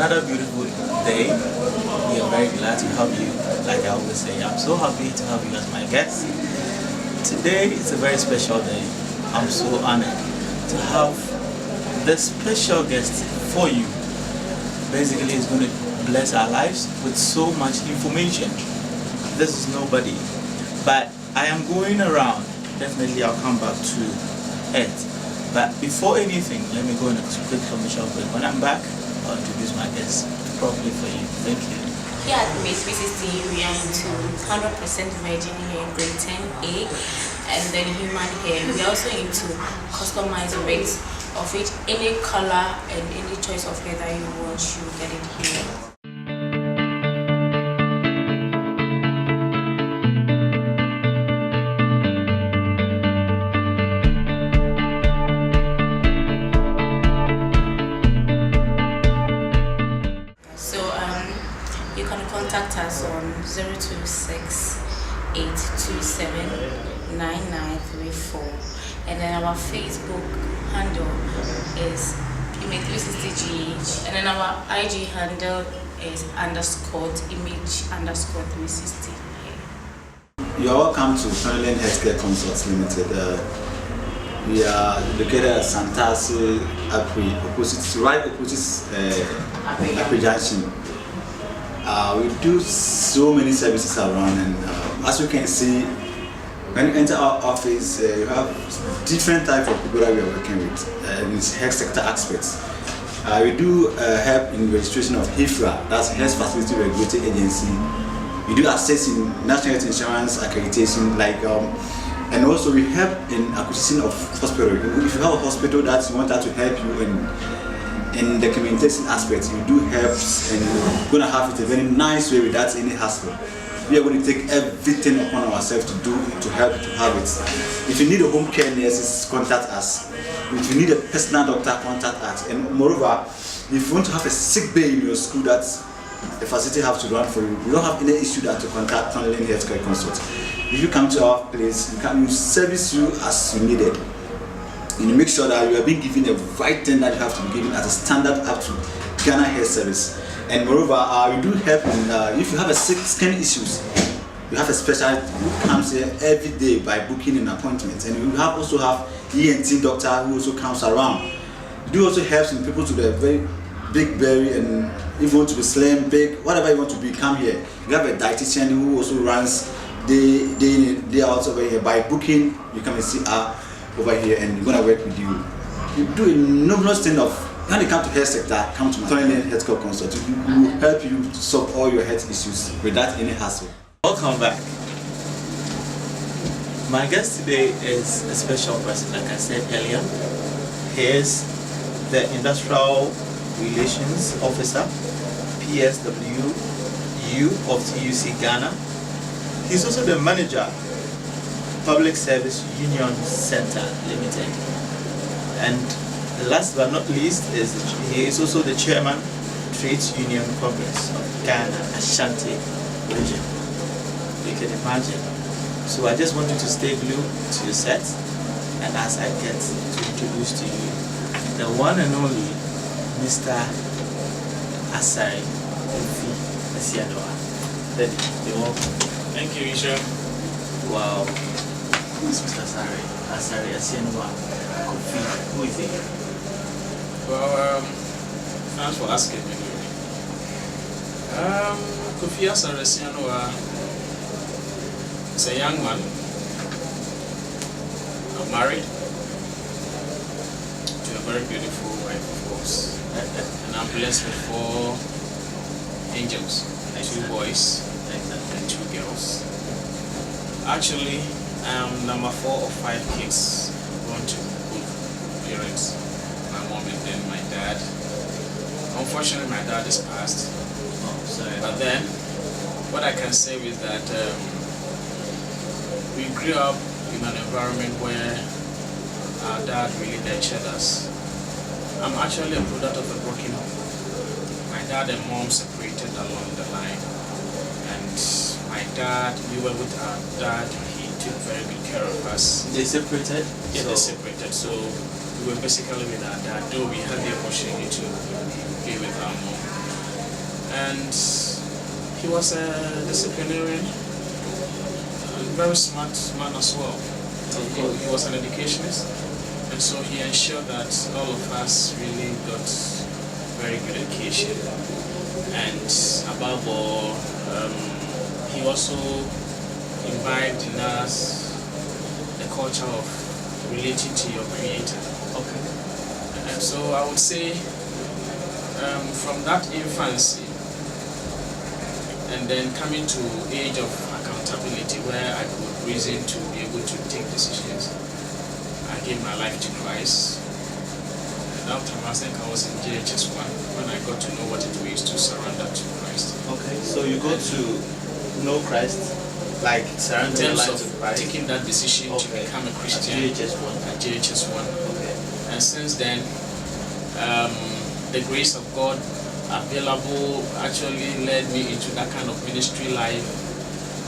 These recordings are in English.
another beautiful day. We are very glad to have you. Like I always say, I'm so happy to have you as my guest. Today is a very special day. I'm so honored to have this special guest for you. Basically, it's going to bless our lives with so much information. This is nobody, but I am going around. Definitely, I'll come back to it. But before anything, let me go on a quick commercial break. When I'm back, I'll introduce my guest properly for you. Thank you. Here at Base 360, we are into 100% virgin hair, grade 10A, and then human hair. We are also into customized wigs, of which any color and any choice of hair that you want, you get it here. You can contact us on 026-827-9934, and then our Facebook handle is image360gh, and then our IG handle is _image_360. You are welcome to Ghanaian Healthcare Consults Limited. We are located at Santasi Apri, right opposite Apri Junction. We do so many services around, and as you can see, when you enter our office, you have different types of people that we are working with in this health sector aspects. We do help in registration of HIFRA, that's Health Facility Regulatory Agency. We do assess in National Health Insurance accreditation, and also we help in acquisition of hospital. If you have a hospital that you want that to help you in the communication aspect, you do help, and we're going to have it a very nice way without any hassle. We are going to take everything upon ourselves to do to help you to have it. If you need a home care nurse, contact us. If you need a personal doctor, contact us. And moreover, if you want to have a sick bay in your school that the facility have to run for you, we don't have any issue that to contact Ghanaian Healthcare Consult. If you come to our place, we service you as you need it. And make sure that you are being given the right thing that you have to be given as a standard up to Ghana Health Service. And moreover, we do help in, if you have a skin issues, you have a specialist who comes here every day by booking an appointment. And we also have ENT doctor who also comes around. We do also help in people to be very big belly, and if you want to be slim, big, whatever you want to be, come here. We have a dietitian who also runs day in, day out over here. By booking, you come and see her over here, and we're gonna work with you. You do a numerous thing of when you come to health sector, come to Ghanaian Healthcare Consult. We will help you to solve all your health issues without any hassle. Welcome back. My guest today is a special person, like I said earlier. He is the Industrial Relations Officer, PSWU of TUC Ghana. He's also the manager, Public Service Union Center Limited, and last but not least he is also the chairman, Trades Union Congress of Ghana Ashanti region. You can imagine. So I just want you to stay glued to your set, and as I get to introduce to you the one and only Mr. Asari Kofi Asianoa. Daddy, you're welcome. Thank you, Isha. Wow. Who's Mr. Asari Asianoa Kofi? Who is he? Well, thanks for asking me. Kofi Asari Asianoa is a young man. I'm married to a very beautiful wife, of course, and I'm blessed with 4 angels, 2 boys and 2 girls. Actually, I'm number 4 of 5 kids born to both parents, my mom and then my dad. Unfortunately, my dad is passed. Oh, sorry. But then, what I can say is that we grew up in an environment where our dad really nurtured us. I'm actually a product of a broken home. My dad and mom separated along the line, and my dad, we were with our dad. He took very good care of us. They separated? Yeah, they separated. So we were basically with our dad, though we had the opportunity to be with our mom. and he was a disciplinarian, very smart man as well. He was an educationist, and so he ensured that all of us really got very good education. And above all, he also imbibed in us the culture of relating to your Creator. Okay. And so I would say, from that infancy, and then coming to age of accountability, where I could reason to be able to take decisions, I gave my life to Christ. And that time I think I was in JHS 1 when I got to know what it means to surrender to Christ. Okay, so you go to know Christ, like In surrender your terms life of to Christ. taking that decision to Okay. become a Christian At JHS 1. at JHS 1. Okay. And since then, the grace of God available actually led me into that kind of ministry life.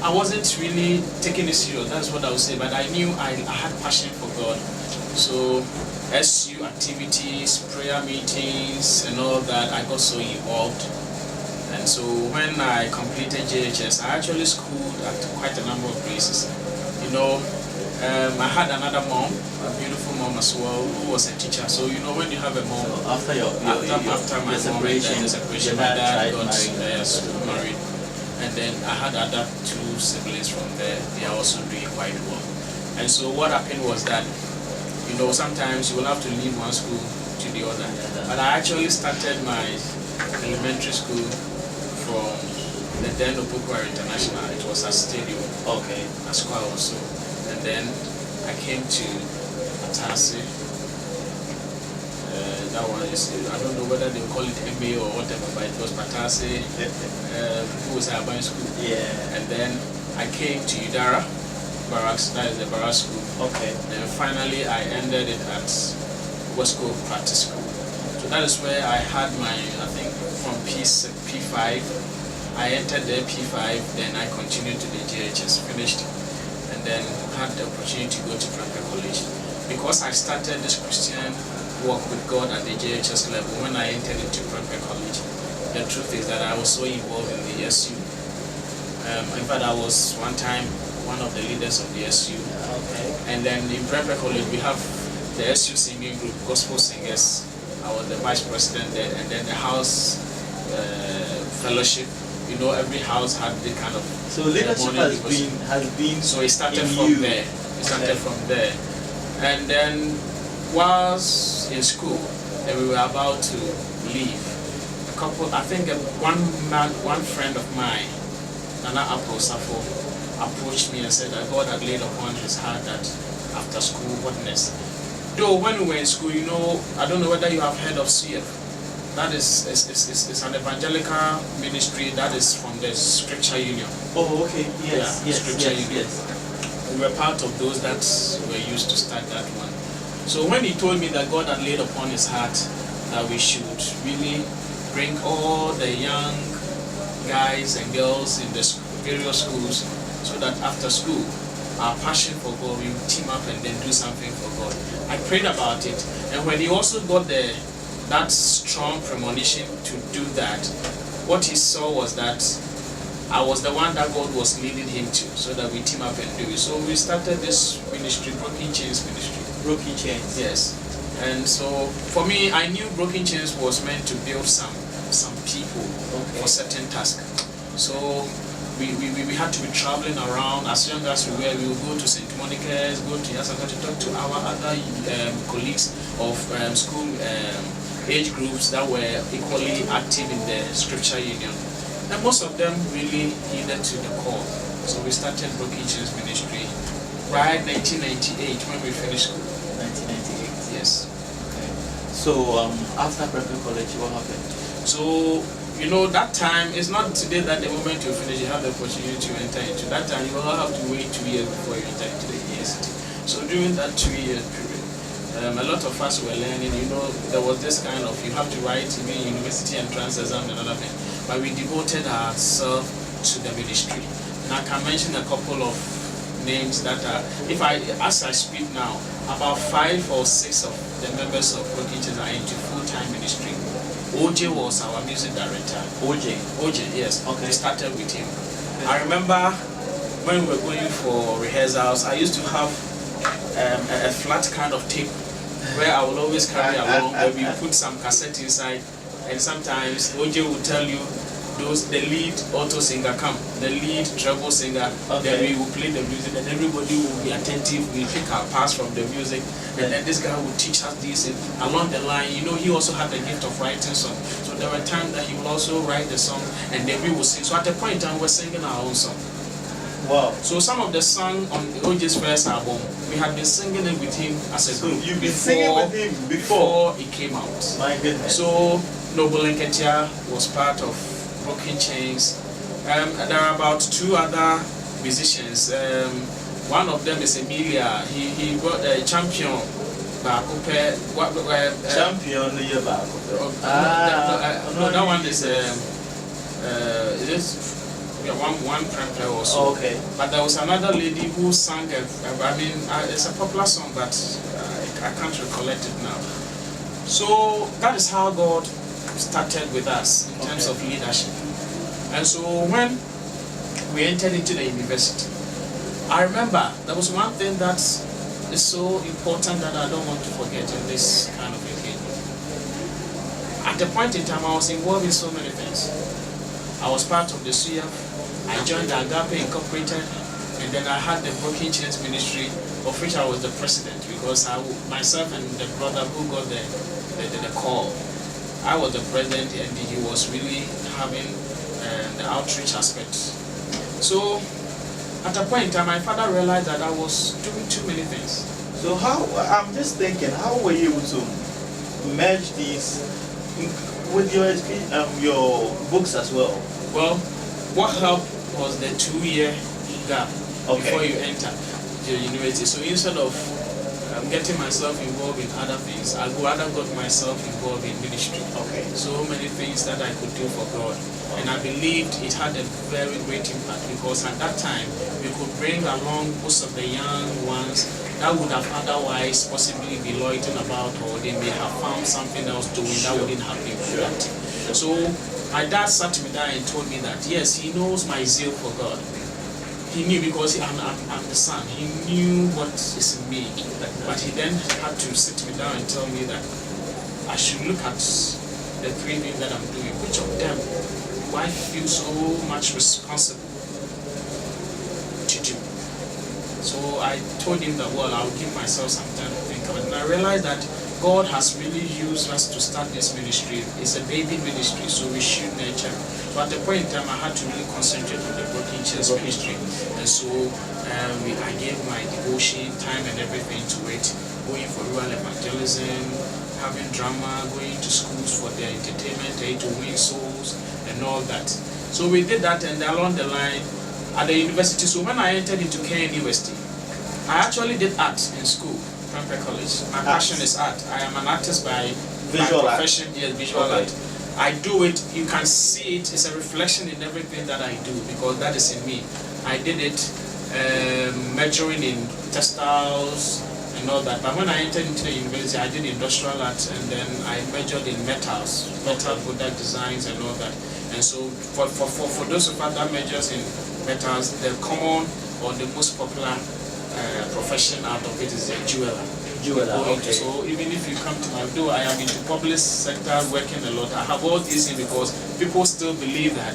I wasn't really taking it serious, that's what I would say, but I knew I had passion for God. So SU activities, prayer meetings and all that, I got so involved. And so when I completed JHS, I actually schooled at quite a number of places. You know, I had another mom, a beautiful mom as well, who was a teacher. So you know, when you have a mom, So after your after my mom and the separation, my dad got married. And then I had other two siblings from there. They are also doing quite well. And so what happened was that, you know, sometimes you will have to leave one school to the other. But I actually started my elementary school from the then Opukwa International. It was a stadium. Okay. A school also. And then I came to Atase. That one is, I don't know whether they call it MA or whatever, but it was Patase, who was at my school. Yeah. And then I came to Udara Barracks, that is the Barracks school. Okay. Then finally I ended it at West Coast Practice School. So that is where I had my, I think from P5, I entered the P5, then I continued to the JHS, finished, and then had the opportunity to go to Prempeh College. Because I started this Christian walk with God at the JHS level when I entered into Prempeh College, the truth is that I was so involved in the SU. In fact, I was one time one of the leaders of the SU. Okay. And then in Prempeh College, we have the SU singing group, gospel singers. I was the vice president there, and then the house fellowship. You know, every house had the kind of. So leadership has been. So it started in from you. there. It started from there, and then whilst in school, and we were about to leave, a couple. I think one friend of mine, Nana Apple Safo, approached me and said that God had laid upon his heart that after school whatness. Though when we were in school, you know, I don't know whether you have heard of CF. That is an evangelical ministry that is from the Scripture Union. Oh, okay. Yes. Yeah, Yes. Scripture Yes. Union. Yes. We were part of those that were used to start that one. So when he told me that God had laid upon his heart that we should really bring all the young guys and girls in the various schools, so that after school, our passion for God, we would team up and then do something for God. I prayed about it, and when he also got that strong premonition to do that, what he saw was that I was the one that God was leading him to, so that we team up and do it. So we started this ministry, Broken Chains Ministry. Broken Chains. Yes. And so for me, I knew Broken Chains was meant to build some people for certain tasks. So we had to be traveling around. As young as we were, we would go to St. Monica's, go to Yasaka to talk to our other colleagues of school age groups that were equally active in the Scripture Union. And most of them really heeded to the call. So we started Broken Chains Ministry right 1998 when we finished school. 1998. Yes. Okay. So after Prempeh College, what happened? So, you know, that time, it's not today that the moment you finish, you have the opportunity to enter into. That time, you will have to wait 2 years before you enter into the university. So during that 2-year period, a lot of us were learning, you know, there was this kind of, you have to write even university entrance exam and another thing. But we devoted ourselves to the ministry. And I can mention a couple of names that are, as I speak now, about 5 or 6 of the members of Broken Chains are into full-time ministry. OJ was our music director. OJ, yes. Okay. We started with him. I remember when we were going for rehearsals, I used to have a flat kind of tape where I will always carry along, where we put some cassette inside, and sometimes OJ would tell you the lead alto singer come, the lead treble singer, then we will play the music and everybody will be attentive, we pick our parts from the music, and then this guy will teach us this, and along the line, you know, he also had the gift of writing songs. So there were times that he will also write the song and then we will sing. So at the point in time, we're singing our own song. Wow. So some of the song on OJ's first album, we had been singing it with him as a group. You've been singing with him before it came out. My goodness. So Noble Nketia was part of Broken Chains. There are about 2 other musicians. One of them is Emilia. He got a champion. Champion no, that one is one player also. Oh, okay. But there was another lady who sang it's a popular song, but I can't recollect it now. So that is how God started with us in terms of leadership. And so when we entered into the university, I remember there was one thing that is so important that I don't want to forget in this kind of occasion. At the point in time, I was involved in so many things. I was part of the SUYA. I joined the Agape Incorporated, and then I had the Broken Chains Ministry, of which I was the president, because myself and the brother who got the call, I was the president, and he was really having the outreach aspect. So at a point in time, my father realized that I was doing too many things. So I'm just thinking, how were you able to merge these with your books as well? Well, what helped was the 2-year gap before you enter the university. So instead of getting myself involved in other things, I rather got myself involved in ministry. Okay. So many things that I could do for God. And I believed it had a very great impact, because at that time we could bring along most of the young ones that would have otherwise possibly be loitering about, or they may have found something else doing that wouldn't have been productive. So my dad sat me down and told me that yes, he knows my zeal for God. He knew, because I'm the son. He knew what is in me, but he then had to sit me down and tell me that I should look at the 3 things that I'm doing. Which of them do I feel so much responsible to do? So I told him that, well, I'll give myself some time to think about it. And I realized that God has really used us to start this ministry. It's a baby ministry, so we should nurture. So at the point in time, I had to really concentrate on the Broken Chains ministry. And so I gave my devotion, time and everything to it, going for rural evangelism, having drama, going to schools for their entertainment, to win souls and all that. So we did that, and along the line, at the university, so when I entered into Ghanaian University, I actually did art in school, Pamper College. My passion is art. I am an artist by profession. Yes, visual art. I do it, you can see it, it's a reflection in everything that I do, because that is in me. I did it majoring in textiles and all that, but when I entered into the university, I did industrial art, and then I majored in metal product designs and all that. And so for those of us that majors in metals, the common or the most popular profession out of it is a jeweler. Okay. So even if you come to my door, I am into public sector working a lot. I have all these things because people still believe that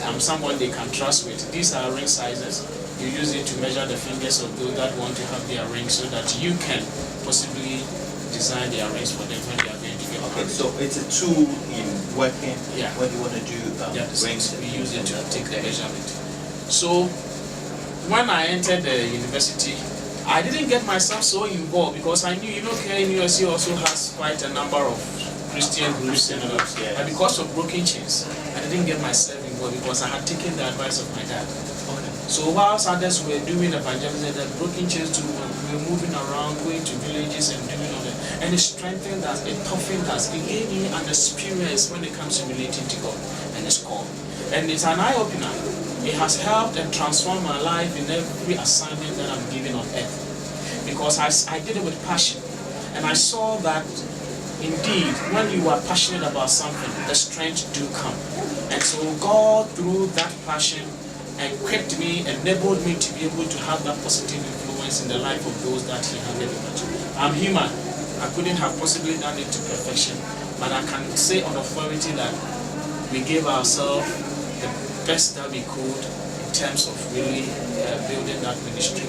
I'm someone they can trust with. These are ring sizes. You use it to measure the fingers of those that want to have their rings, so that you can possibly design their rings for them when they are going to get married. So it's a tool in working when you want to do rings. We use it to take the measurement. So when I entered the university, I didn't get myself so involved, because I knew, Ghanaian University also has quite a number of Christian groups and all. But because of Broken Chains, I didn't get myself involved, because I had taken the advice of my dad. So whilst others were doing evangelism, the Broken Chains too were moving around, going to villages and doing all that. And it strengthened us, it toughened us, it gave me an experience when it comes to relating to God and His call. And it's an eye-opener. It has helped and transformed my life in every assignment that I'm given on earth. Because I did it with passion. And I saw that indeed, when you are passionate about something, the strength do come. And so God, through that passion, equipped me, enabled me to be able to have that positive influence in the life of those that He handed over to. I'm human. I couldn't have possibly done it to perfection, but I can say on authority that we gave ourselves the best that we could in terms of really building that ministry.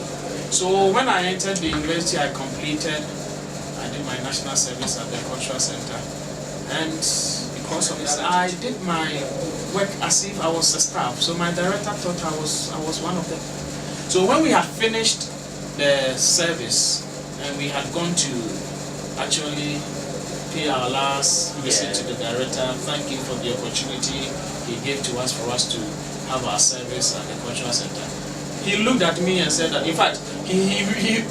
So when I entered the university, I did my national service at the cultural center, and because of this, I did my work as if I was a staff. So my director thought I was one of them. So when we had finished the service and we had gone to actually pay our last visit to the director, thank him for the opportunity he gave to us for us to have our service at the cultural center. He looked at me and said that, in fact,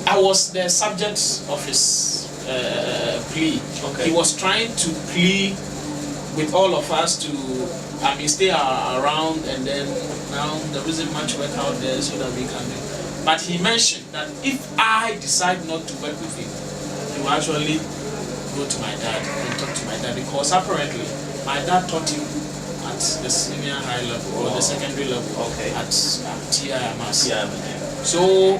I was the subject of his plea. Okay. He was trying to plea with all of us to, stay around, and then now there isn't much work out there so that we can do. But he mentioned that if I decide not to work with him, he will actually go to my dad and talk to my dad, because apparently my dad taught him at the senior high level or the secondary level at TIMS. So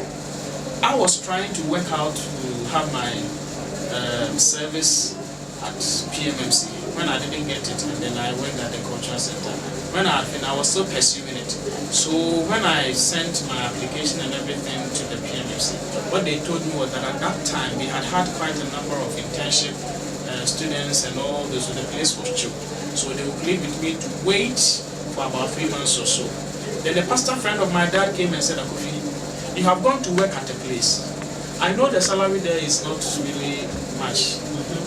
I was trying to work out to have my service at PMMC. When I didn't get it, and then I went at the cultural center. When I was still pursuing it. So when I sent my application and everything to the PMFC, what they told me was that at that time we had quite a number of internship students and all this, so the place was choked. So they would plead with me to wait for about 3 months or so. Then the pastor friend of my dad came and said, Akofi, you have gone to work at a place. I know the salary there is not really much,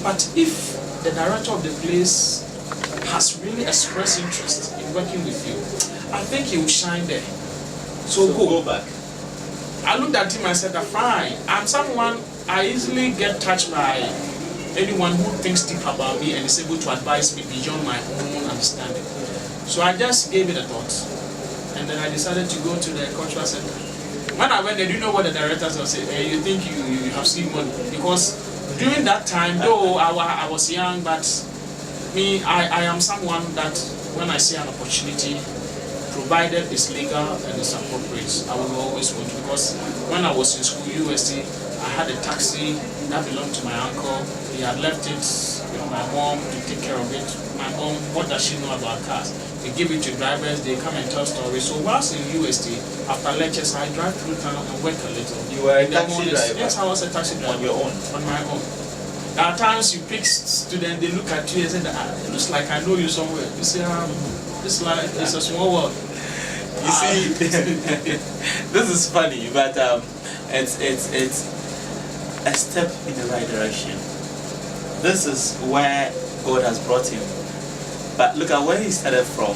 but if the director of the place has really expressed interest in working with you, I think he will shine there. So go back. I looked at him and said, fine. I'm someone, I easily get touched by anyone who thinks deep about me and is able to advise me beyond my own understanding. So I just gave it a thought. And then I decided to go to the cultural center. When I went there, do you know what the directors will say? Hey, you think you have seen money? Because during that time, though I was young, but me, I am someone that when I see an opportunity, provided it's legal and it's appropriate, I will always want to. Because when I was in school, USC, I had a taxi that belonged to my uncle. He had left it with my mom to take care of it. My mom, what does she know about cars? We give it to drivers, they come and tell stories. So whilst in USD, after lectures, I drive through town and work a little. You were a taxi driver? Yes, I was a taxi driver. On your own? On my own. There are times you pick students, they look at you and say, it looks like I know you somewhere. You say, this life is a small world. You see, this is funny, but it's a step in the right direction. This is where God has brought him. But look at where he started from.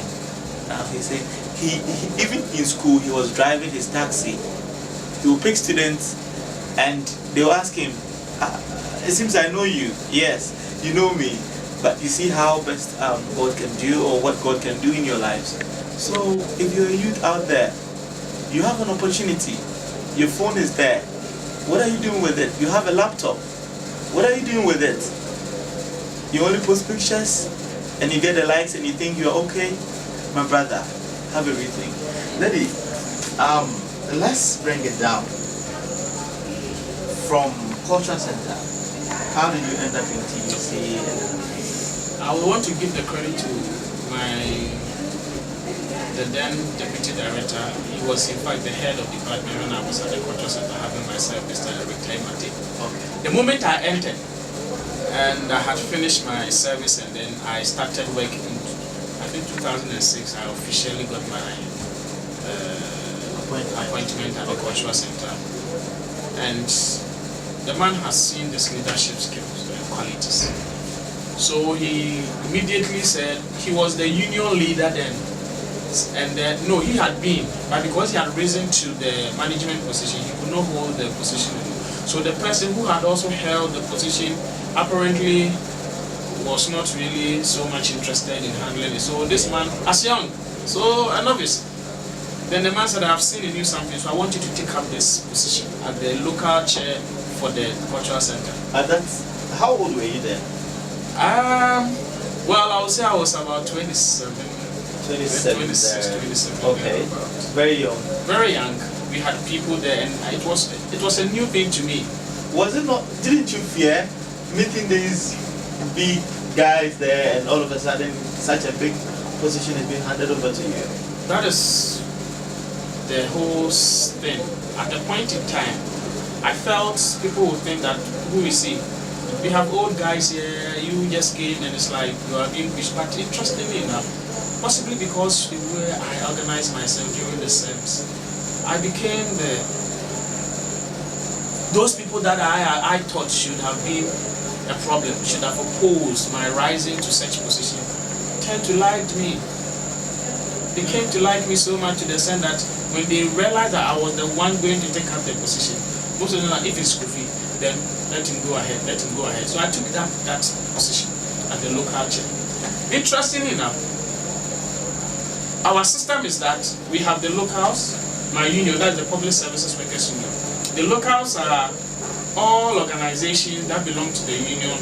Now he said, he even in school he was driving his taxi. He will pick students and they will ask him, it seems I know you. Yes, you know me. But you see how best God can do, or what God can do in your lives. So if you're a youth out there, you have an opportunity. Your phone is there. What are you doing with it? You have a laptop. What are you doing with it? You only post pictures and you get the likes and you think you're okay? My brother, have a rethink. Lady, let's bring it down. From Culture Center, how did you end up in TUC? I would want to give the credit to the then deputy director. He was in fact the head of the department when I was at the Culture Center having my service, Mr. Timothy. Okay. The moment I entered and I had finished my service, and then I started working, I think 2006, I officially got my appointment at the Cultural Center. And the man has seen this leadership skills and qualities. So he immediately said, he was the union leader then, and no, he had been, but because he had risen to the management position, he could not hold the position anymore. So the person who had also held the position apparently was not really so much interested in handling it. So this man, as young, so a novice, then the man said, I have seen in you something, so I want you to take up this position at the local chair for the cultural center. How old were you then? Well, I would say I was about 27. 27 26, there. 27. Okay. Very young. Very young. We had people there, and it was a new thing to me. Was it not? Didn't you fear meeting these big guys there, and all of a sudden such a big position is being handed over to you? That is the whole thing. At the point in time, I felt people would think that, who is he? We have old guys here, you just came and it's like you are being pushed. But interestingly enough, possibly because the way I organized myself during the service, I became those people that I thought should have been a problem, should have opposed my rising to such position, tend to like me. They came to like me so much to the extent that when they realized that I was the one going to take up the position, most of them are, if it's Kofi, then let him go ahead, let him go ahead. So I took that position at the local chair. Interestingly enough, our system is that we have the locals, my union, that's the Public Services Workers Union. The locals are all organizations that belong to the union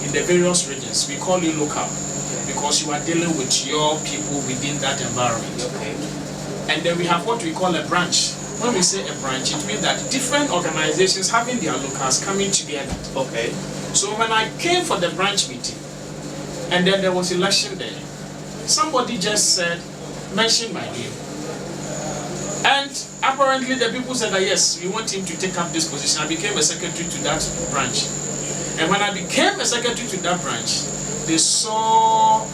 in the various regions. We call you local because you are dealing with your people within that environment. Okay. And then we have what we call a branch. When we say a branch, it means that different organizations having their locals coming together. Okay. So when I came for the branch meeting, and then there was election there, somebody just mentioned my name. And apparently the people said that yes, we want him to take up this position. I became a secretary to that branch. And when I became a secretary to that branch, they saw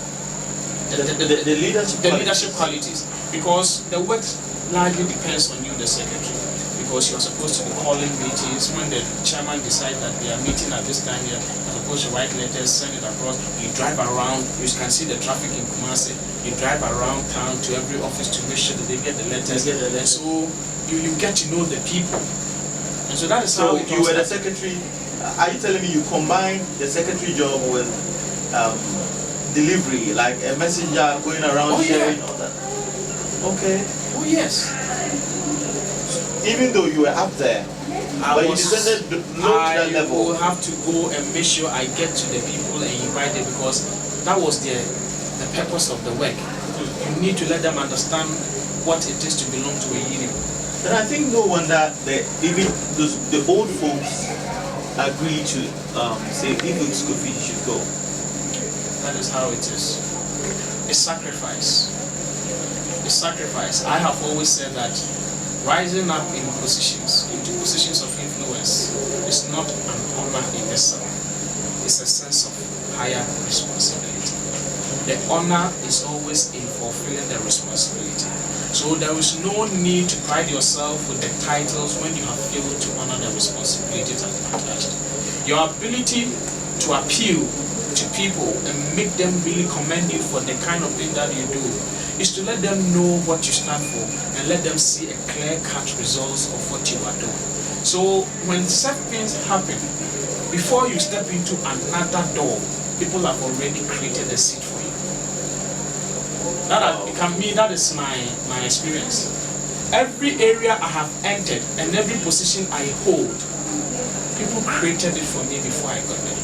the leadership qualities. Because the work largely depends on you, the secretary. Because you are supposed to be calling meetings. When the chairman decides that they are meeting at this time here, you're supposed to write letters, send it across. You drive around, you can see the traffic in Kumasi. You drive around town to every office to make sure that they get the letters. So you get to know the people. And so that is how it you were the secretary. Are you telling me you combined the secretary job with delivery, like a messenger going around sharing all that? Okay. Oh yes. Even though you were up there, but you descended low to that level. I will have to go and make sure I get to the people and invite them, because that was the purpose of the work. You need to let them understand what it is to belong to a union. Then I think no wonder even the old folks agree to say if it's Kofi, you should go. That is how it is. A sacrifice. A sacrifice. I have always said that rising up into positions of influence is not an honor in itself. It's a sense of higher responsibility. The honor is always in fulfilling the responsibility. So there is no need to pride yourself with the titles when you have failed to honor the responsibilities attached. Your ability to appeal to people and make them really commend you for the kind of thing that you do is to let them know what you stand for and let them see a clear-cut results of what you are doing. So when certain things happen, before you step into another door, people have already created a seat for you. That is my experience. Every area I have entered and every position I hold, people created it for me before I got there.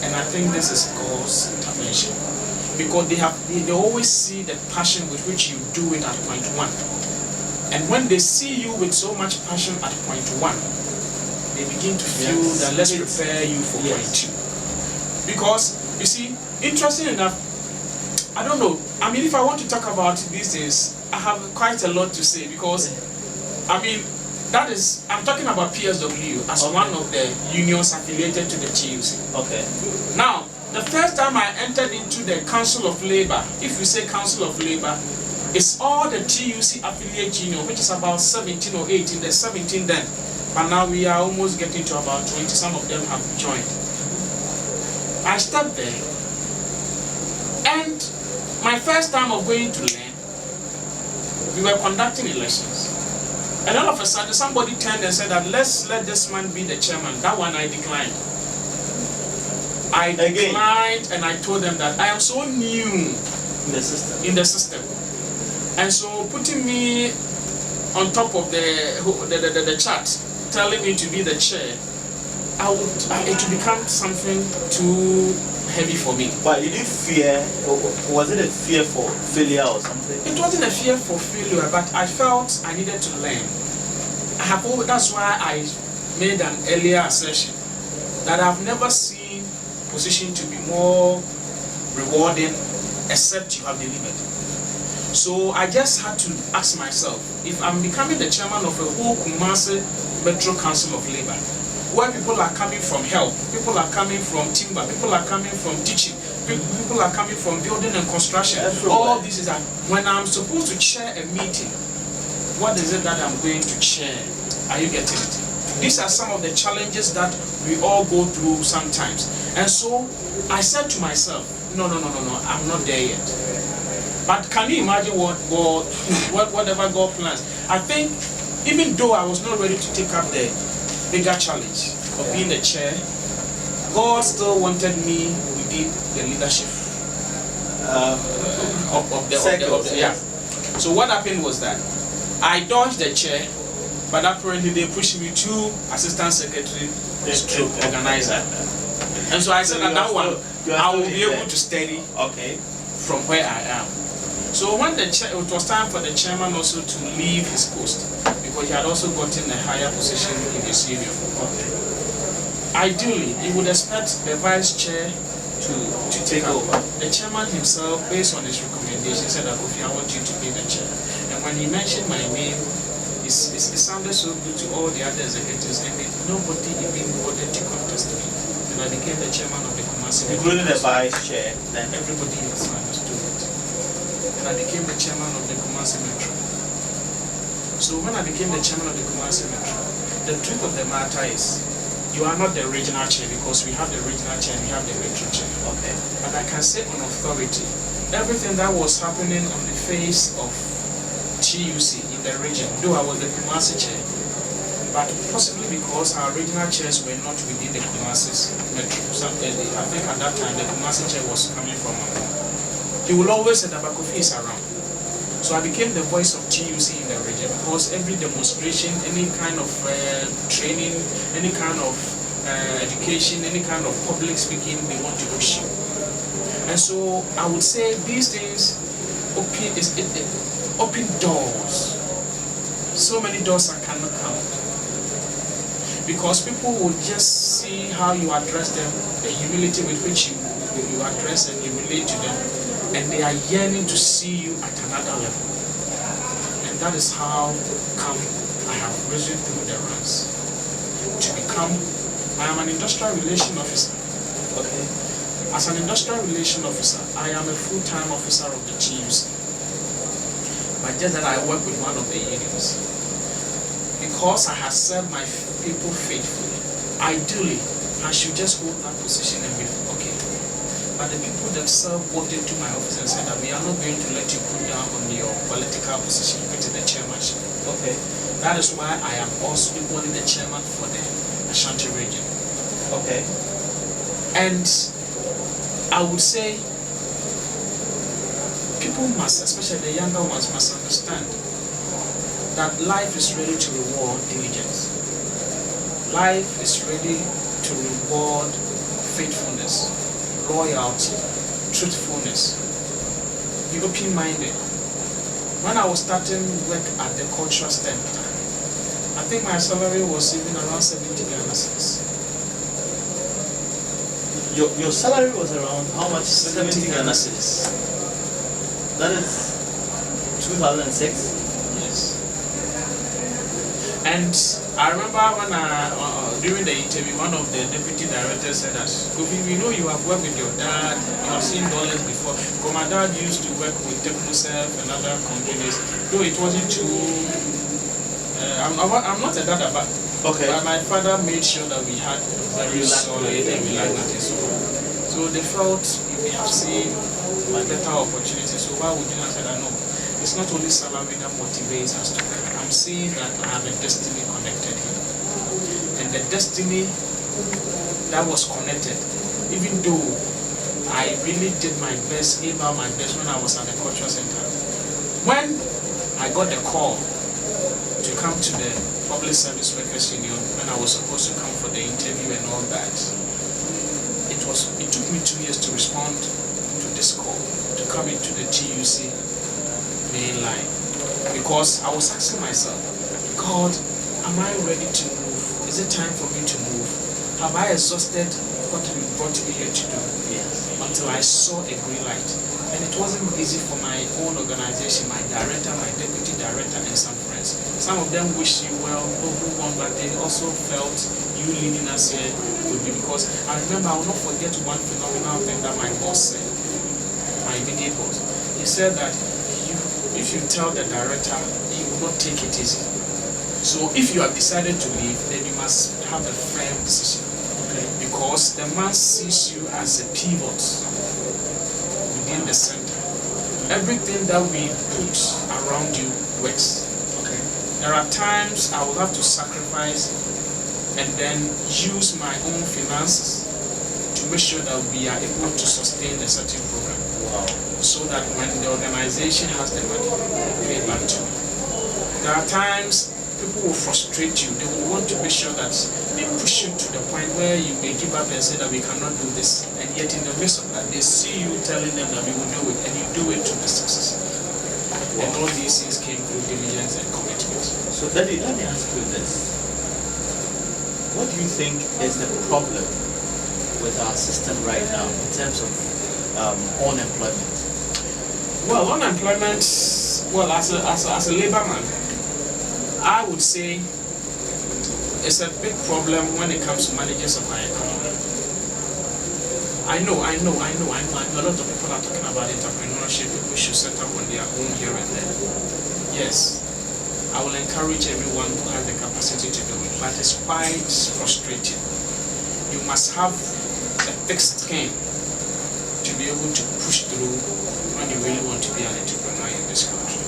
And I think this is God's intervention. Because they always see the passion with which you do it at point one. And when they see you with so much passion at point one, they begin to feel that let's prepare you for point two. Because, you see, interesting enough, I don't know, I mean, if I want to talk about these things, I have quite a lot to say, because, I mean, I'm talking about PSW as one of the unions affiliated to the TUC. Okay. Now, the first time I entered into the Council of Labour, if you say Council of Labour, it's all the TUC affiliate union, which is about 17 or 18, there's 17 then. But now we are almost getting to about 20, some of them have joined. I stepped there, and my first time of going to learn, we were conducting elections. And all of a sudden, somebody turned and said that let's let this man be the chairman. That one I declined. I declined, and I told them that I am so new in the system. And so putting me on top of the chart, telling me to be the chair, it would become something too heavy for me. But did you fear, or was it a fear for failure or something? It wasn't a fear for failure, but I felt I needed to learn. That's why I made an earlier assertion that I've never seen position to be more rewarding except you have delivered. So I just had to ask myself, if I'm becoming the chairman of a whole Kumasi Metro Council of Labour, where people are coming from health, people are coming from timber, people are coming from teaching, people are coming from building and construction, all this is that when I'm supposed to chair a meeting, what is it that I'm going to chair? Are you getting it? These are some of the challenges that we all go through sometimes. And so I said to myself, no, I'm not there yet. But can you imagine whatever God plans? I think even though I was not ready to take up the bigger challenge of being the chair, God still wanted me within the leadership of the yeah. So what happened was that I dodged the chair, but apparently they pushed me to assistant secretary, stroke organizer. And so I said that one I will be able to study from where I am. So when it was time for the chairman also to leave his post, because he had also gotten a higher position in his union. Ideally, you would expect the vice chair to take over. The chairman himself, based on his recommendation, said that Kofi, I want you to be the chair. And when he mentioned my name, it sounded so good to all the other executives, and nobody even wanted to contest me. And I became the chairman of the Kumasi. Including the vice chair, then everybody else understood it. And I became the chairman of the Kumasi Metro. So when I became the chairman of the Kumasi Metro, the truth of the matter is, you are not the regional chair, because we have the regional chair and we have the metro chair. Okay. But I can say on authority, everything that was happening on the face of TUC in the region, though I was the Kumasi chair, but possibly because our regional chairs were not within the Kumasi Metro. So I think at that time the Kumasi chair was coming from he will always say that Kofi is around. So I became the voice of TUC in the region, because every demonstration, any kind of training, any kind of education, any kind of public speaking, they want to push you. And so I would say these things open doors. So many doors I cannot count. Because people will just see how you address them, the humility with which you address and you relate to them, and they are yearning to see you at another level. And that is how come I have risen through the ranks to become, I am an industrial relation officer. Okay. As an industrial relation officer, I am a full-time officer of the TUC. But just that I work with one of the unions. Because I have served my people faithfully, ideally, I should just hold that position and be okay. But the people themselves walked into my office and said that we are not going to let you put down on your political position, which is the chairmanship. Okay. That is why I am also equally the chairman for the Ashanti region. Okay. And I would say people must, especially the younger ones, must understand that life is ready to reward diligence. Life is ready to reward faithfulness, loyalty, truthfulness. Be open-minded. When I was starting work at the cultural STEM, I think my salary was even around 70 Ghana cedis. Your salary was around how much? 70 Ghana cedis. That is 2006. Yes. And I remember when during the interview, one of the deputy directors said that, Kofi, we know you have worked with your dad, you have seen dollars before. Because my dad used to work with TechnoServe and other companies, though it wasn't too. I'm not a dad, but my father made sure that we had very solid and we like that. So they felt you may have seen a better opportunity. So why would you not say that? No, it's not only salary that motivates us to work. I'm seeing that I have a destiny connected here. And the destiny that was connected, even though I really did my best, gave out my best when I was at the cultural center. When I got the call to come to the Public Service Workers Union, when I was supposed to come for the interview and all found that it took me 2 years to respond to this call, to come into the TUC main line, because I was asking myself, God, am I ready to move? Is it time for me to move? Have I exhausted what you brought me here to do? Yes. Until I saw a green light. And it wasn't easy for my own organization, my director, my deputy director, and some friends. Some of them wished you well, move on, but they also felt you leading us here would be, because I remember, I will not forget one phenomenal thing that my boss said, my immediate boss. He said that if you tell the director, he will not take it easy. So if you have decided to leave, then you must have a firm decision. Okay. Because the man sees you as a pivot within the center. Everything that we put around you works. Okay. There are times I will have to sacrifice and then use my own finances to make sure that we are able to sustain a certain program. Wow. So that when the organization has the money, pay it back to me. There are times people will frustrate you. They will want to make sure that they push you to the point where you may give up and say that we cannot do this. And yet in the midst of that, they see you telling them that we will do it, and you do it to the success. Wow. And all these things came through diligence and commitment. So Daddy, let me ask you this. What do you think is the problem with our system right now in terms of unemployment? Well, unemployment, well, as a labor man, I would say it's a big problem when it comes to managers of our economy. I know a lot of people are talking about entrepreneurship. People should set up on their own here and there. Yes, I will encourage everyone who has the capacity to do it, but it's quite frustrating. You must have a thick skin to be able to push through when you really want to be an entrepreneur in this country.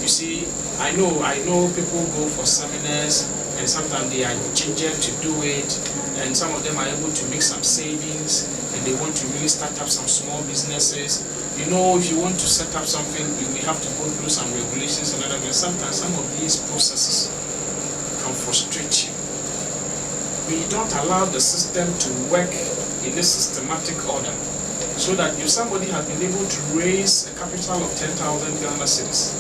You see, I know people go for seminars and sometimes they are ginger to do it, and some of them are able to make some savings and they want to really start up some small businesses. You know, if you want to set up something, you may have to go through some regulations and other things. Sometimes some of these processes can frustrate you. We don't allow the system to work in a systematic order, so that if somebody has been able to raise a capital of 10,000 Ghana cedis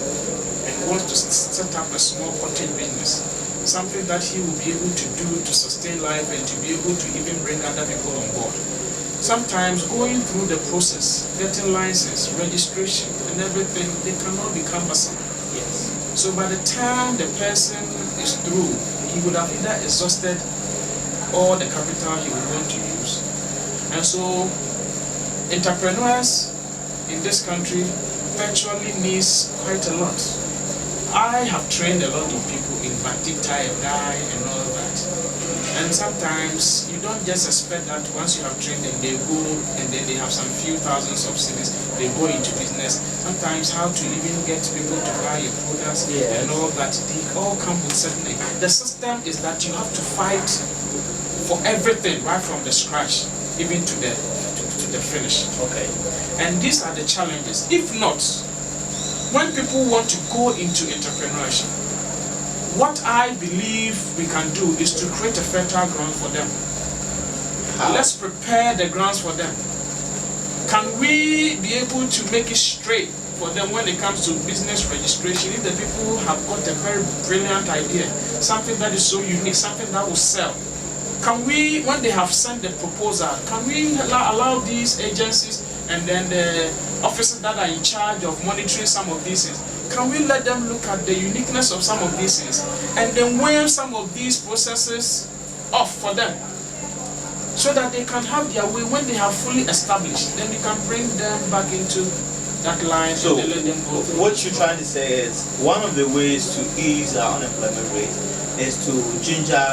and wants to set up a small cottage business, something that he will be able to do to sustain life and to be able to even bring other people on board. Sometimes going through the process, getting license, registration and everything, they cannot be cumbersome. Yes. So by the time the person is through, he would have either exhausted all the capital he would want to use. And so entrepreneurs in this country virtually needs quite a lot. I have trained a lot of people in batik, tie and dye and all that. And sometimes you don't just expect that once you have trained them, they go and then they have some few thousands of cedis, they go into business. Sometimes how to even get people to buy your products and all that, they all come with certain things. The system is that you have to fight for everything right from the scratch, even to the finish. Okay. And these are the challenges. If not, when people want to go into entrepreneurship, what I believe we can do is to create a fertile ground for them. How? Let's prepare the grounds for them. Can we be able to make it straight for them when it comes to business registration? If the people have got a very brilliant idea, something that is so unique, something that will sell, can we, when they have sent the proposal, can we allow these agencies and then the officers that are in charge of monitoring some of these things, can we let them look at the uniqueness of some of these things and then wave some of these processes off for them, so that they can have their way when they have fully established? Then we can bring them back into that line. So and let them go through. what you're trying to say is one of the ways to ease our unemployment rate is to ginger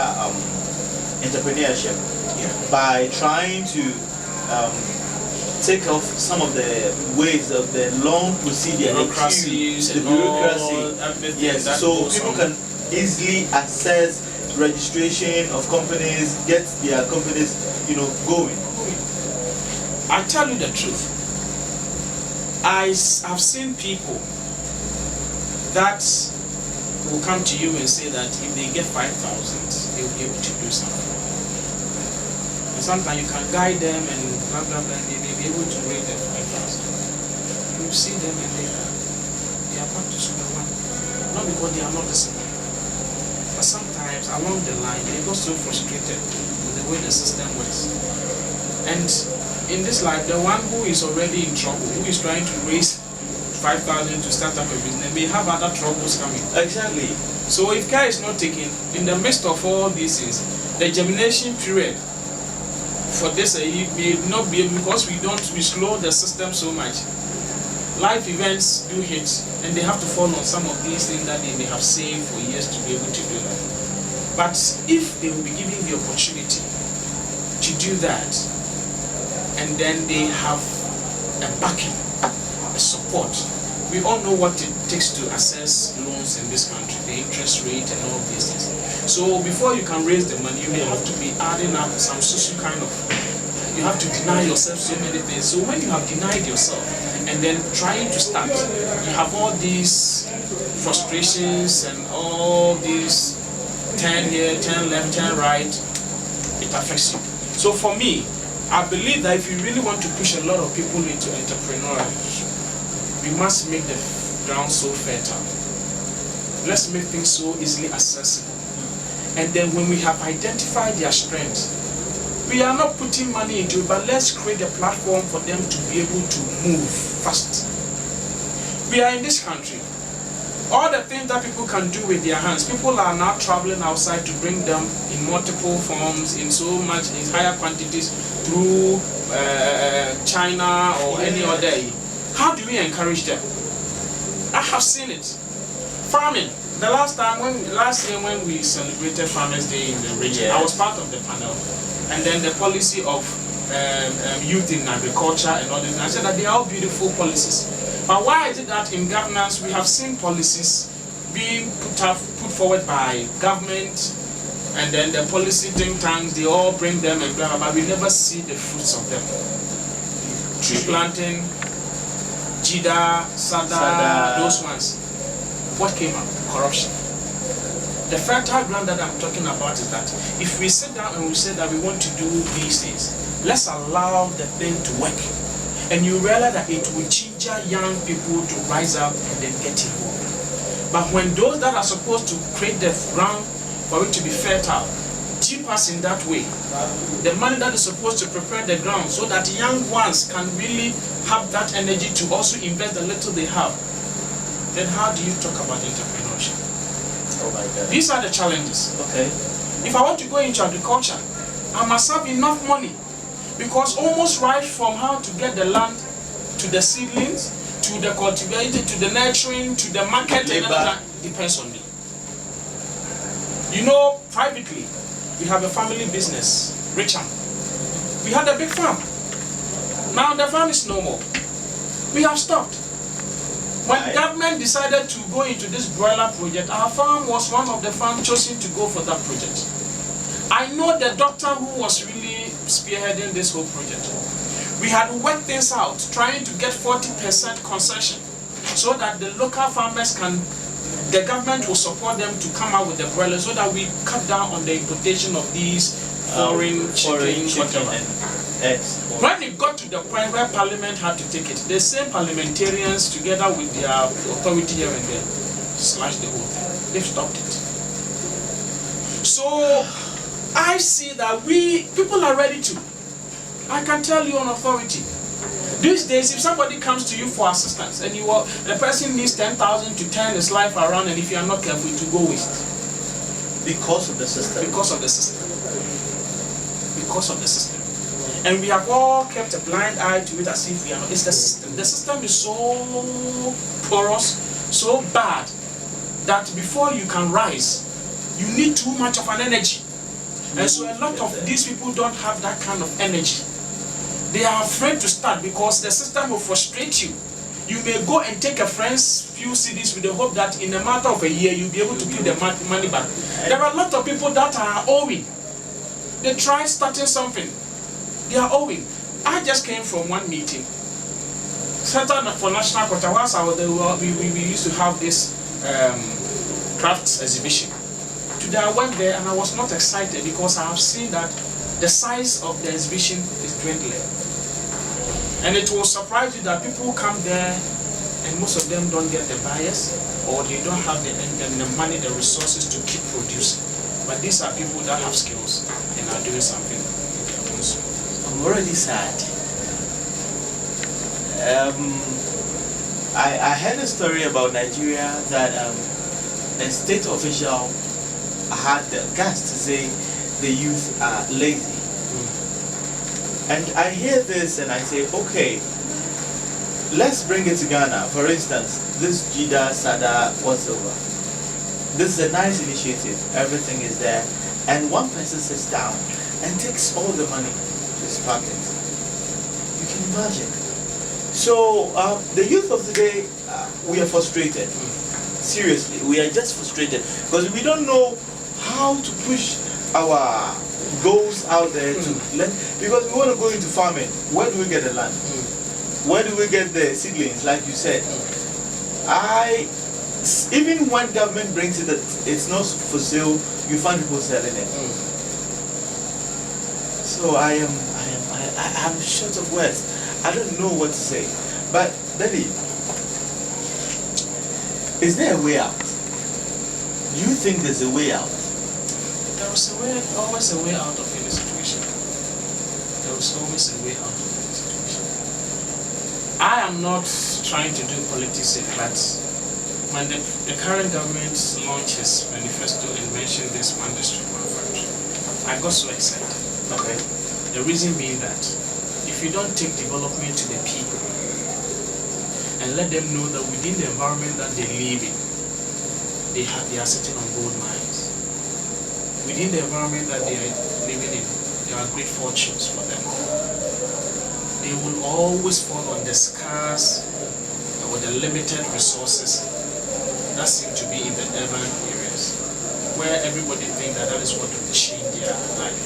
entrepreneurship by trying to take off some of the ways of the long procedure, bureaucracies, the bureaucracy. everything. Yes, so people can easily access registration of companies, get their companies, going. I tell you the truth. I have seen people that will come to you and say that if they get 5,000, they'll be able to do something. sometimes you can guide them and blah blah blah, and they may be able to raise them 5,000. You see them and they are back to square one. Not because they are not disciplined, but sometimes along the line they got so frustrated with the way the system works. And in this life, the one who is already in trouble, who is trying to raise 5,000 to start up a business, may have other troubles coming. Exactly. So if care is not taken, in the midst of all these things, the germination period for this may not be able, because we slow the system so much. Life events do hit, and they have to fall on some of these things that they may have saved for years to be able to do that. But if they will be given the opportunity to do that, and then they have a backing, a support. We all know what it takes to access loans in this country, the interest rate and all these things. So before you can raise the money, you may have to be adding up some social kind of, you have to deny yourself so many things. So when you have denied yourself and then trying to start, you have all these frustrations and all these 10 here, 10 left, 10 right, it affects you. So for me, I believe that if you really want to push a lot of people into entrepreneurship, we must make the ground so fertile. Let's make things so easily accessible. And then when we have identified their strengths, we are not putting money into it, but let's create a platform for them to be able to move fast. We are in this country. All the things that people can do with their hands, people are now traveling outside to bring them in multiple forms, in so much, in higher quantities through China or any other. How do we encourage them? I have seen it. Farming. The last year when we celebrated Farmers' Day in the region, I was part of the panel, and then the policy of youth in agriculture and all this. I said that they are all beautiful policies. But why is it that in governance we have seen policies being put forward by government, and then the policy think tanks, they all bring them and blah blah blah, but we never see the fruits of them. Tree planting, Jida, Sada, those ones. What came out? Corruption. The fertile ground that I'm talking about is that if we sit down and we say that we want to do these things, let's allow the thing to work. And you realize that it will ginger young people to rise up and then get involved. But when those that are supposed to create the ground for it to be fertile dupe us in that way, the money that is supposed to prepare the ground so that young ones can really have that energy to also invest the little they have, then how do you talk about entrepreneurship? Oh my God. These are the challenges. Okay. If I want to go into agriculture, I must have enough money, because almost right from how to get the land to the seedlings, to the cultivation, to the nurturing, to the market, and that depends on me. You know, privately, we have a family business, Richard. We had a big farm. Now the farm is no more. We have stopped. When government decided to go into this broiler project, our farm was one of the farms chosen to go for that project. I know the doctor who was really spearheading this whole project. We had worked things out, trying to get 40% concession so that the local farmers can, the government will support them to come out with the broilers so that we cut down on the importation of these foreign chicken, whatever. Eggs. When it got to the point where Parliament had to take it, the same parliamentarians together with their authority here and there slashed the whole thing. They've stopped it. So I see that people are ready to. I can tell you on authority. These days, if somebody comes to you for assistance and the person needs 10,000 to turn his life around, and if you are not careful, it will go waste. Because of the system. Because of the system. Because of the system. And we have all kept a blind eye to it as if we are not. It's the system. The system is so porous, so bad, that before you can rise, you need too much of an energy. And so a lot of these people don't have that kind of energy. They are afraid to start because the system will frustrate you. You may go and take a friend's few CDs with the hope that in a matter of a year you'll be able to give the money back. There are a lot of people that are owing. They tried starting something. They are owing. I just came from one meeting. Center for National Culture. Once we used to have this crafts exhibition. Today I went there and I was not excited because I have seen that the size of the exhibition is dwindling. And it will surprise you that people come there and most of them don't get the buyers, or they don't have the money, the resources to keep producing. But these are people that have skills and are doing something in their own soul. I'm already sad. I heard a story about Nigeria that a state official had the guts to say the youth are lazy. And I hear this and I say, okay, let's bring it to Ghana. For instance, this Jida, Sada, whatsoever. This is a nice initiative. Everything is there. And one person sits down and takes all the money to his pocket. You can imagine. So the youth of today, we are frustrated. Seriously, we are just frustrated because we don't know how to push our goals out there to let, because we want to go into farming. Where do we get the land? Where do we get the seedlings, like you said? Even when government brings it, it's not for sale, you find people selling it. So I'm short of words. I don't know what to say. But Daddy, is there a way out? Do you think there's a way out? There is always a way out of any situation. There is always a way out of any situation. I am not trying to do politics, but when the current government launched his manifesto and mentioned this one district, one factory, I got so excited. Okay. The reason being that if you don't take development to the people and let them know that within the environment that they live in, they are sitting on gold mines. Within the environment that they are living in, there are great fortunes for them. They will always fall on the scarce or the limited resources that seem to be in the urban areas, where everybody thinks that is what will change their life.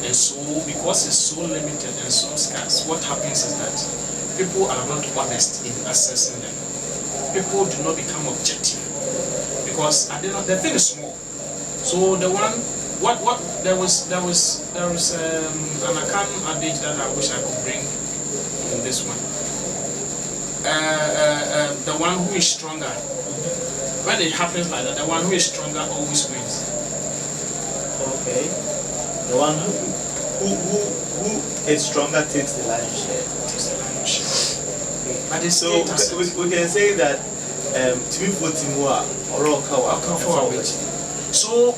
And so, because it's so limited and so scarce, what happens is that people are not honest in assessing them. People do not become objective because the thing is small. So the one, there was an account adage that I wish I could bring in this one. The one who is stronger. When it happens like that, the one who is stronger always wins. Okay. The one who is stronger takes the lion's share. Takes the lion's share. But it's So we can say that to be voting or so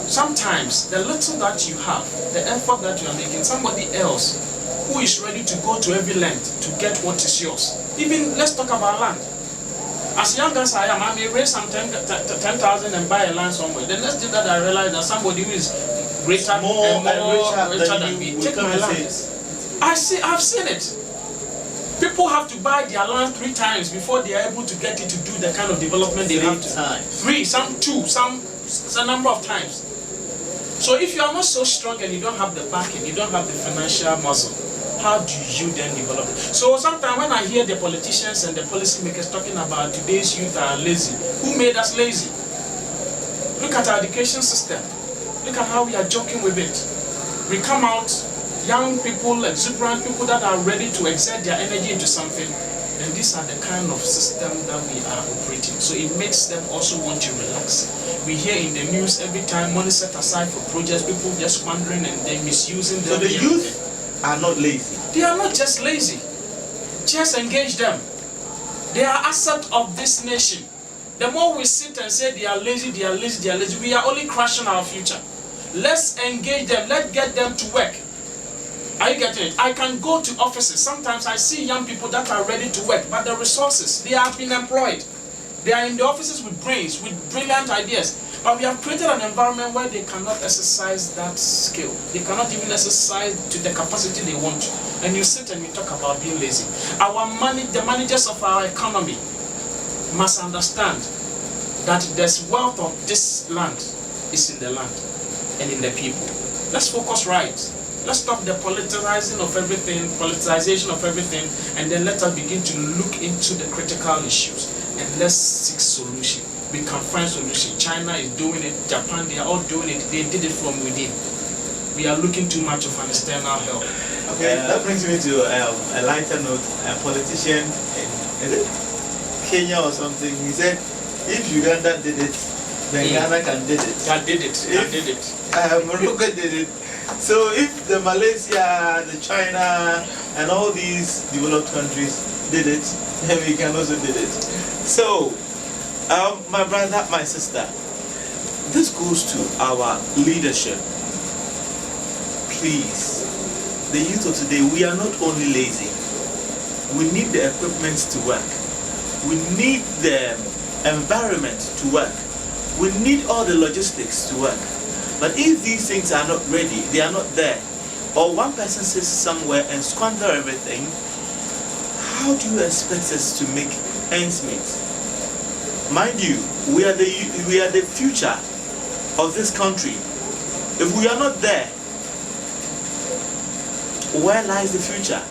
sometimes the little that you have, the effort that you are making, somebody else who is ready to go to every length to get what is yours. Even let's talk about land. As young as I am, I may raise some 10,000 and buy a land somewhere. The next thing that I realize that somebody who is greater and more richer than me take my land. I've seen it. People have to buy their land 3 times before they are able to get it to do the kind of development they have to. 3, some 2, some a number of times. So if you are not so strong and you don't have the backing, you don't have the financial muscle, how do you then develop it? So sometimes when I hear the politicians and the policymakers talking about today's youth are lazy, who made us lazy? Look at our education system. Look at how we are joking with it. We come out, young people, exuberant people that are ready to exert their energy into something, and these are the kind of system that we are operating. So it makes them also want to relax. We hear in the news every time money set aside for projects, people just wandering and they're misusing them. So the youth are not lazy. They are not just lazy. Just engage them. They are asset of this nation. The more we sit and say they are lazy, they are lazy, they are lazy, we are only crashing our future. Let's engage them. Let's get them to work. Are you getting it? I can go to offices. Sometimes I see young people that are ready to work, but the resources, they have been employed. They are in the offices with brains, with brilliant ideas. But we have created an environment where they cannot exercise that skill. They cannot even exercise to the capacity they want to. And you sit and you talk about being lazy. The managers of our economy must understand that there's wealth of this land is in the land and in the people. Let's focus right. Let's stop the politicization of everything, and then let us begin to look into the critical issues and let's seek solution. We can find solution. China is doing it, Japan, they are all doing it. They did it from within. we are looking too much of an external help. Okay, that brings me to a lighter note. A politician in Kenya or something, he said, if Uganda did it, then Ghana can did it. That did it. That did it. Morocco did it. So if the Malaysia, the China, and all these developed countries did it, then we can also did it. So, my brother, my sister, this goes to our leadership. Please, the youth of today, we are not only lazy. We need the equipment to work. We need the environment to work. We need all the logistics to work. But if these things are not ready, they are not there, or one person sits somewhere and squander everything, how do you expect us to make ends meet? Mind you, we are the future of this country. If we are not there, where lies the future?